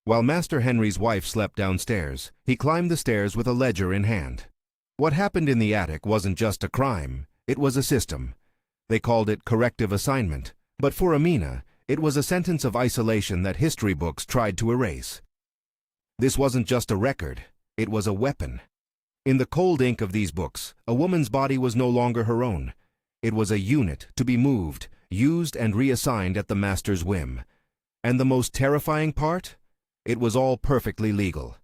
While Master Henry's wife slept downstairs, he climbed the stairs with a ledger in hand. What happened in the attic wasn't just a crime, it was a system. They called it corrective assignment, but for Amina, it was a sentence of isolation that history books tried to erase. This wasn't just a record, it was a weapon. In the cold ink of these books, a woman's body was no longer her own. It was a unit to be moved, used and reassigned at the master's whim. And the most terrifying part? It was all perfectly legal.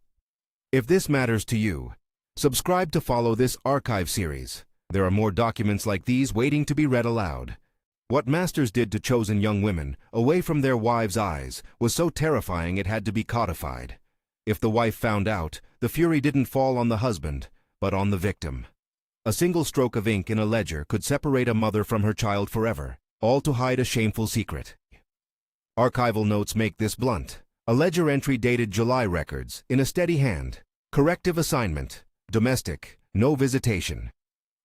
If this matters to you, subscribe to follow this archive series. There are more documents like these waiting to be read aloud. What masters did to chosen young women, away from their wives' eyes, was so terrifying it had to be codified. If the wife found out, the fury didn't fall on the husband, but on the victim. A single stroke of ink in a ledger could separate a mother from her child forever, all to hide a shameful secret. Archival notes make this blunt. A ledger entry dated July records, in a steady hand. Corrective assignment. Domestic. No visitation.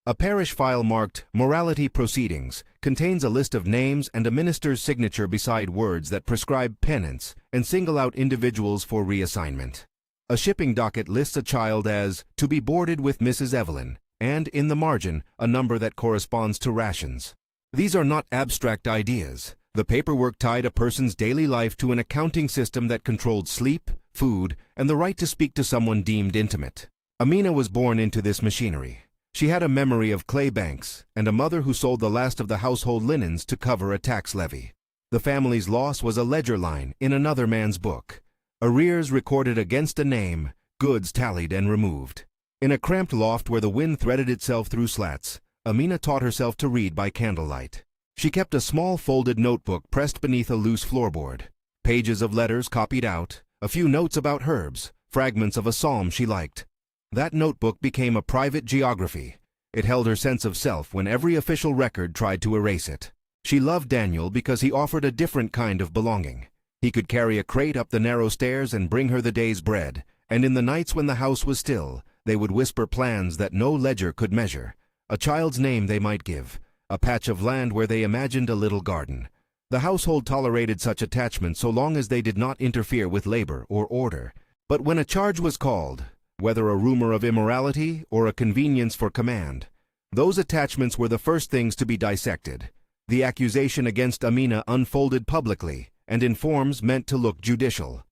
A parish file marked Morality Proceedings contains a list of names and a minister's signature beside words that prescribe penance and single out individuals for reassignment. A shipping docket lists a child as to be boarded with Mrs. Evelyn, and in the margin, a number that corresponds to rations. These are not abstract ideas. The paperwork tied a person's daily life to an accounting system that controlled sleep, food, and the right to speak to someone deemed intimate. Amina was born into this machinery. She had a memory of clay banks and a mother who sold the last of the household linens to cover a tax levy. The family's loss was a ledger line in another man's book. Arrears recorded against a name, goods tallied and removed. In a cramped loft where the wind threaded itself through slats, Amina taught herself to read by candlelight. She kept a small folded notebook pressed beneath a loose floorboard. Pages of letters copied out, a few notes about herbs, fragments of a psalm she liked. That notebook became a private geography. It held her sense of self when every official record tried to erase it. She loved Daniel because he offered a different kind of belonging. He could carry a crate up the narrow stairs and bring her the day's bread, and in the nights when the house was still, they would whisper plans that no ledger could measure. A child's name they might give, a patch of land where they imagined a little garden. The household tolerated such attachment so long as they did not interfere with labor or order. But when a charge was called, whether a rumor of immorality or a convenience for command, those attachments were the first things to be dissected. The accusation against Amina unfolded publicly, and in forms meant to look judicial.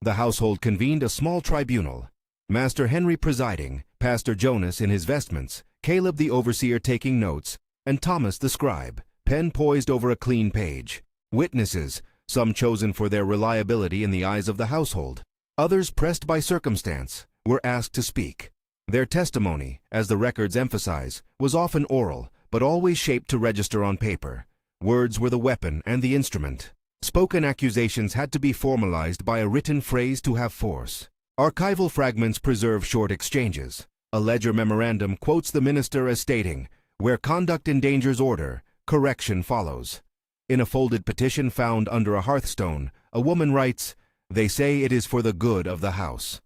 The household convened a small tribunal. Master Henry presiding, Pastor Jonas in his vestments, Caleb the overseer taking notes, and Thomas the scribe, pen poised over a clean page. Witnesses, some chosen for their reliability in the eyes of the household, others pressed by circumstance, were asked to speak. Their testimony, as the records emphasize, was often oral, but always shaped to register on paper. Words were the weapon and the instrument. Spoken accusations had to be formalized by a written phrase to have force. Archival fragments preserve short exchanges. A ledger memorandum quotes the minister as stating, "Where conduct endangers order, correction follows." In a folded petition found under a hearthstone, a woman writes, "They say it is for the good of the house."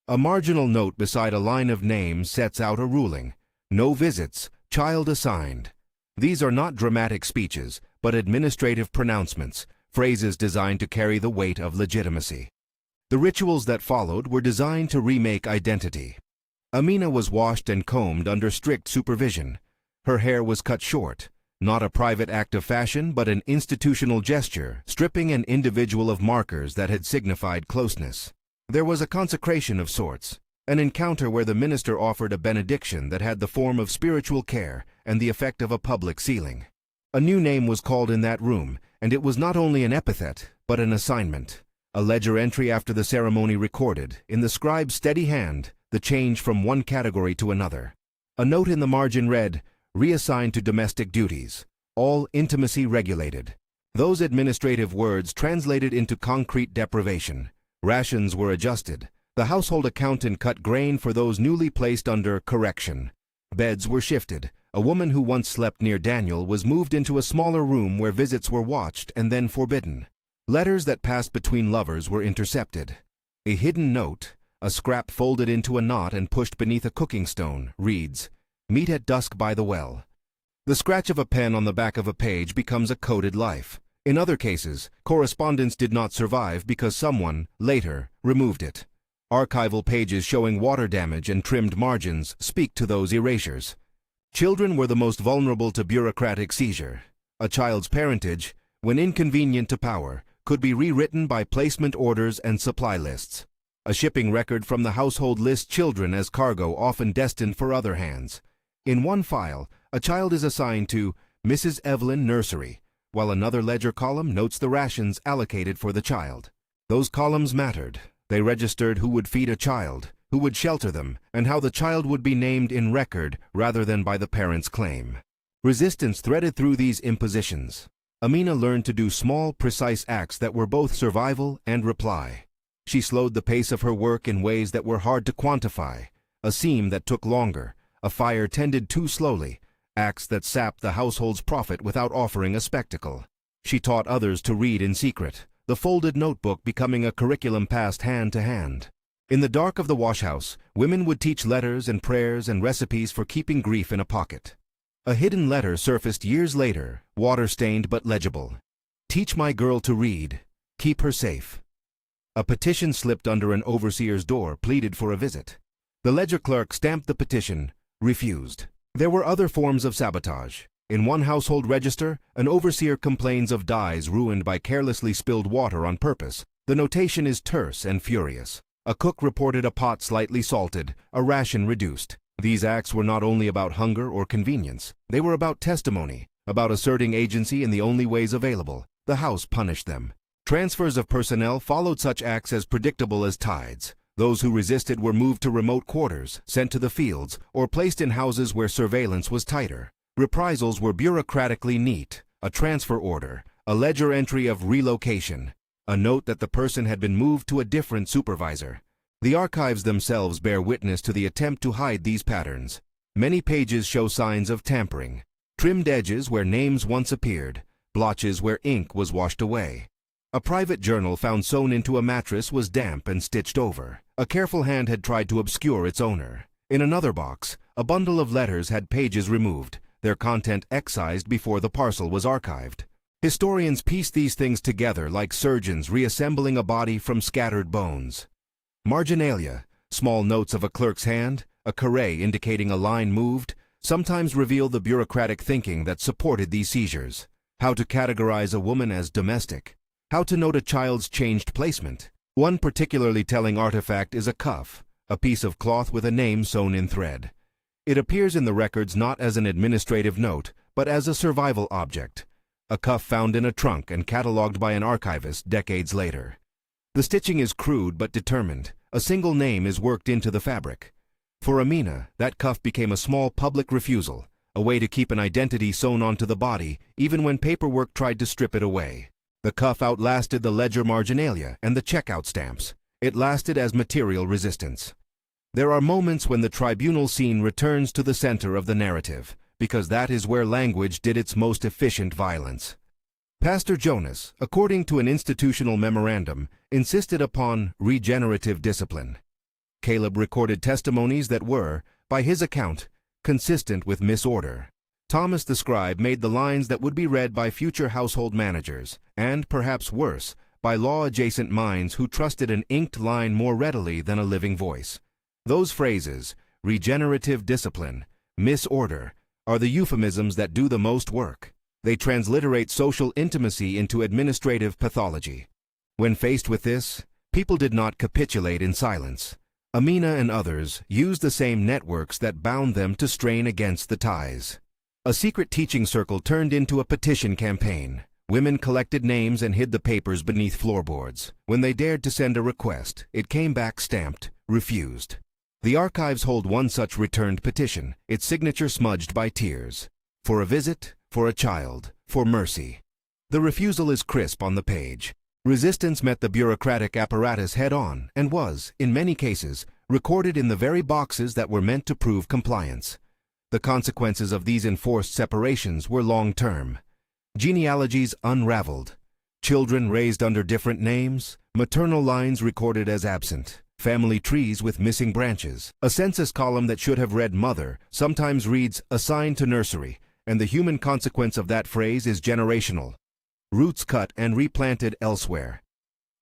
A marginal note beside a line of names sets out a ruling. No visits, child assigned. These are not dramatic speeches, but administrative pronouncements, phrases designed to carry the weight of legitimacy. The rituals that followed were designed to remake identity. Amina was washed and combed under strict supervision. Her hair was cut short, not a private act of fashion, but an institutional gesture, stripping an individual of markers that had signified closeness. There was a consecration of sorts, an encounter where the minister offered a benediction that had the form of spiritual care and the effect of a public sealing. A new name was called in that room, and it was not only an epithet, but an assignment. A ledger entry after the ceremony recorded, in the scribe's steady hand, the change from one category to another. A note in the margin read, "Reassigned to domestic duties. All intimacy regulated." Those administrative words translated into concrete deprivation. Rations were adjusted. The household accountant cut grain for those newly placed under correction. Beds were shifted. A woman who once slept near Daniel was moved into a smaller room where visits were watched and then forbidden. Letters that passed between lovers were intercepted. A hidden note, a scrap folded into a knot and pushed beneath a cooking stone, reads, "Meet at dusk by the well." The scratch of a pen on the back of a page becomes a coded life. In other cases, correspondence did not survive because someone, later, removed it. Archival pages showing water damage and trimmed margins speak to those erasures. Children were the most vulnerable to bureaucratic seizure. A child's parentage, when inconvenient to power, could be rewritten by placement orders and supply lists. A shipping record from the household lists children as cargo often destined for other hands. In one file, a child is assigned to Mrs. Evelyn Nursery, while another ledger column notes the rations allocated for the child. Those columns mattered. They registered who would feed a child, who would shelter them, and how the child would be named in record rather than by the parent's claim. Resistance threaded through these impositions. Amina learned to do small, precise acts that were both survival and reply. She slowed the pace of her work in ways that were hard to quantify. A seam that took longer, a fire tended too slowly, acts that sapped the household's profit without offering a spectacle. She taught others to read in secret, the folded notebook becoming a curriculum passed hand to hand. In the dark of the washhouse, women would teach letters and prayers and recipes for keeping grief in a pocket. A hidden letter surfaced years later, water-stained but legible. "Teach my girl to read. Keep her safe." A petition slipped under an overseer's door pleaded for a visit. The ledger clerk stamped the petition, refused. There were other forms of sabotage. In one household register, an overseer complains of dyes ruined by carelessly spilled water on purpose. The notation is terse and furious. A cook reported a pot slightly salted, a ration reduced. These acts were not only about hunger or convenience. They were about testimony, about asserting agency in the only ways available. The house punished them. Transfers of personnel followed such acts as predictable as tides. Those who resisted were moved to remote quarters, sent to the fields, or placed in houses where surveillance was tighter. Reprisals were bureaucratically neat: a transfer order, a ledger entry of relocation, a note that the person had been moved to a different supervisor. The archives themselves bear witness to the attempt to hide these patterns. Many pages show signs of tampering: trimmed edges where names once appeared, blotches where ink was washed away. A private journal found sewn into a mattress was damp and stitched over. A careful hand had tried to obscure its owner. In another box, a bundle of letters had pages removed, their content excised before the parcel was archived. Historians piece these things together like surgeons reassembling a body from scattered bones. Marginalia, small notes of a clerk's hand, a carré indicating a line moved, sometimes reveal the bureaucratic thinking that supported these seizures. How to categorize a woman as domestic. How to note a child's changed placement. One particularly telling artifact is a cuff, a piece of cloth with a name sewn in thread. It appears in the records not as an administrative note, but as a survival object. A cuff found in a trunk and catalogued by an archivist decades later. The stitching is crude but determined. A single name is worked into the fabric. For Amina, that cuff became a small public refusal, a way to keep an identity sewn onto the body, even when paperwork tried to strip it away. The cuff outlasted the ledger marginalia and the checkout stamps. It lasted as material resistance. There are moments when the tribunal scene returns to the center of the narrative, because that is where language did its most efficient violence. Pastor Jonas, according to an institutional memorandum, insisted upon regenerative discipline. Caleb recorded testimonies that were, by his account, consistent with misorder. Thomas the scribe made the lines that would be read by future household managers, and, perhaps worse, by law-adjacent minds who trusted an inked line more readily than a living voice. Those phrases, regenerative discipline, misorder, are the euphemisms that do the most work. They transliterate social intimacy into administrative pathology. When faced with this, people did not capitulate in silence. Amina and others used the same networks that bound them to strain against the ties. A secret teaching circle turned into a petition campaign. Women collected names and hid the papers beneath floorboards. When they dared to send a request, it came back stamped, refused. The archives hold one such returned petition, its signature smudged by tears. For a visit, for a child, for mercy. The refusal is crisp on the page. Resistance met the bureaucratic apparatus head-on and was, in many cases, recorded in the very boxes that were meant to prove compliance. The consequences of these enforced separations were long-term. Genealogies unraveled. Children raised under different names, maternal lines recorded as absent, family trees with missing branches. A census column that should have read mother sometimes reads assigned to nursery, and the human consequence of that phrase is generational. roots cut and replanted elsewhere.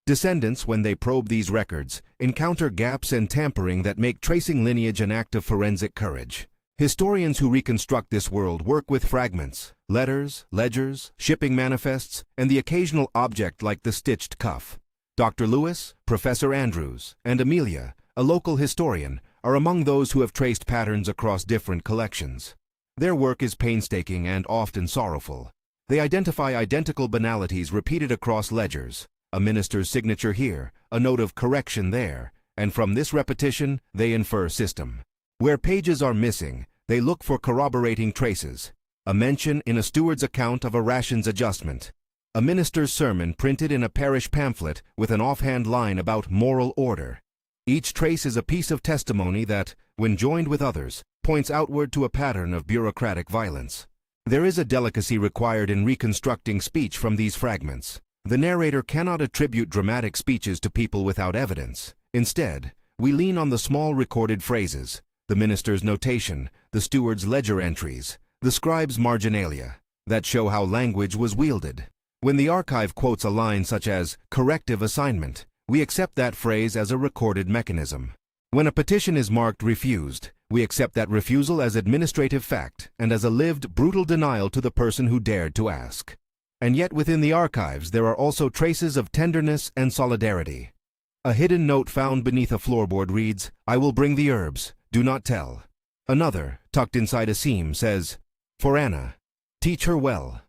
Descendants, when they probe these records, encounter gaps and tampering that make tracing lineage an act of forensic courage. Historians who reconstruct this world work with fragments, letters, ledgers, shipping manifests, and the occasional object like the stitched cuff. Dr. Lewis, Professor Andrews, and Amelia, a local historian, are among those who have traced patterns across different collections. Their work is painstaking and often sorrowful. They identify identical banalities repeated across ledgers, a minister's signature here, a note of correction there, and from this repetition they infer system. Where pages are missing, they look for corroborating traces, a mention in a steward's account of a rations adjustment, a minister's sermon printed in a parish pamphlet with an offhand line about moral order. Each trace is a piece of testimony that, when joined with others, points outward to a pattern of bureaucratic violence. There is a delicacy required in reconstructing speech from these fragments. The narrator cannot attribute dramatic speeches to people without evidence. Instead, we lean on the small recorded phrases, the minister's notation, the steward's ledger entries, the scribe's marginalia, that show how language was wielded. When the archive quotes a line such as corrective assignment, we accept that phrase as a recorded mechanism. When a petition is marked refused, we accept that refusal as administrative fact and as a lived, brutal denial to the person who dared to ask. And yet within the archives there are also traces of tenderness and solidarity. A hidden note found beneath a floorboard reads, "I will bring the herbs, do not tell." Another, tucked inside a seam, says, "For Anna, teach her well."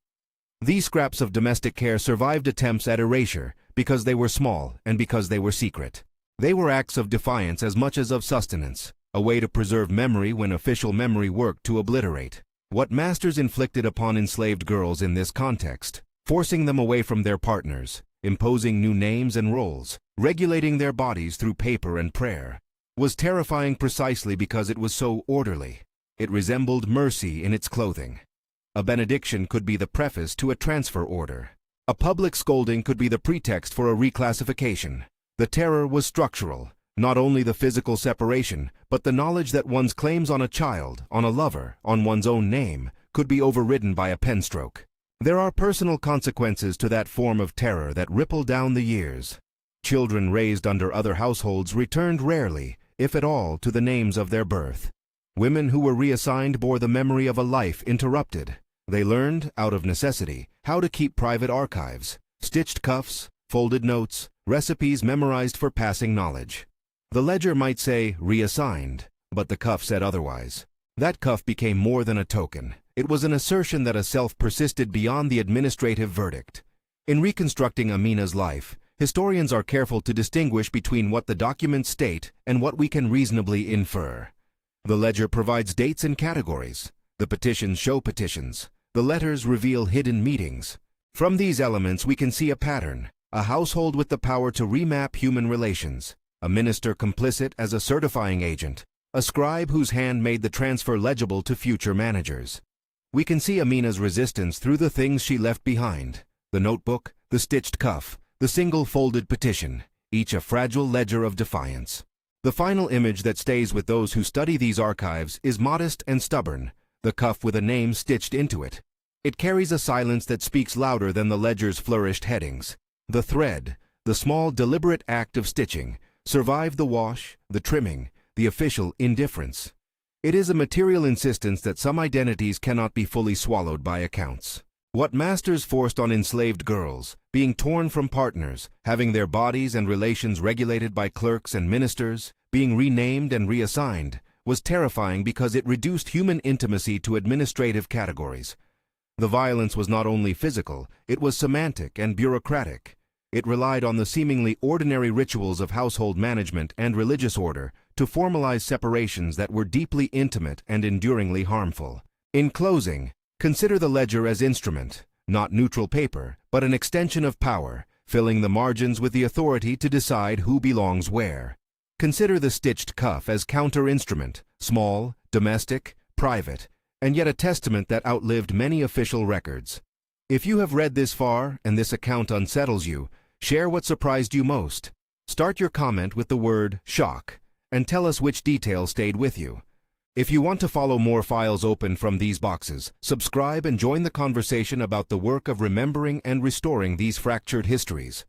These scraps of domestic care survived attempts at erasure because they were small and because they were secret. They were acts of defiance as much as of sustenance, a way to preserve memory when official memory worked to obliterate. What masters inflicted upon enslaved girls in this context, forcing them away from their partners, imposing new names and roles, regulating their bodies through paper and prayer, was terrifying precisely because it was so orderly. It resembled mercy in its clothing. A benediction could be the preface to a transfer order. A public scolding could be the pretext for a reclassification. The terror was structural, not only the physical separation, but the knowledge that one's claims on a child, on a lover, on one's own name, could be overridden by a pen stroke. There are personal consequences to that form of terror that ripple down the years. Children raised under other households returned rarely, if at all, to the names of their birth. Women who were reassigned bore the memory of a life interrupted. They learned, out of necessity, how to keep private archives, stitched cuffs, folded notes, recipes memorized for passing knowledge. The ledger might say reassigned, but the cuff said otherwise. That cuff became more than a token. It was an assertion that a self persisted beyond the administrative verdict. In reconstructing Amina's life, historians are careful to distinguish between what the documents state and what we can reasonably infer. The ledger provides dates and categories. The petitions show petitions. The letters reveal hidden meetings. From these elements we can see a pattern, a household with the power to remap human relations, a minister complicit as a certifying agent, a scribe whose hand made the transfer legible to future managers. We can see Amina's resistance through the things she left behind, the notebook, the stitched cuff, the single folded petition, each a fragile ledger of defiance. The final image that stays with those who study these archives is modest and stubborn, the cuff with a name stitched into it. It carries a silence that speaks louder than the ledger's flourished headings. The thread, the small deliberate act of stitching, survived the wash, the trimming, the official indifference. It is a material insistence that some identities cannot be fully swallowed by accounts. What masters forced on enslaved girls, being torn from partners, having their bodies and relations regulated by clerks and ministers, being renamed and reassigned, was terrifying because it reduced human intimacy to administrative categories. The violence was not only physical, it was semantic and bureaucratic. It relied on the seemingly ordinary rituals of household management and religious order to formalize separations that were deeply intimate and enduringly harmful. In closing, consider the ledger as instrument, not neutral paper, but an extension of power, filling the margins with the authority to decide who belongs where. Consider the stitched cuff as counter-instrument, small, domestic, private, and yet a testament that outlived many official records. If you have read this far and this account unsettles you, share what surprised you most. Start your comment with the word shock and tell us which detail stayed with you. If you want to follow more files open from these boxes, subscribe and join the conversation about the work of remembering and restoring these fractured histories.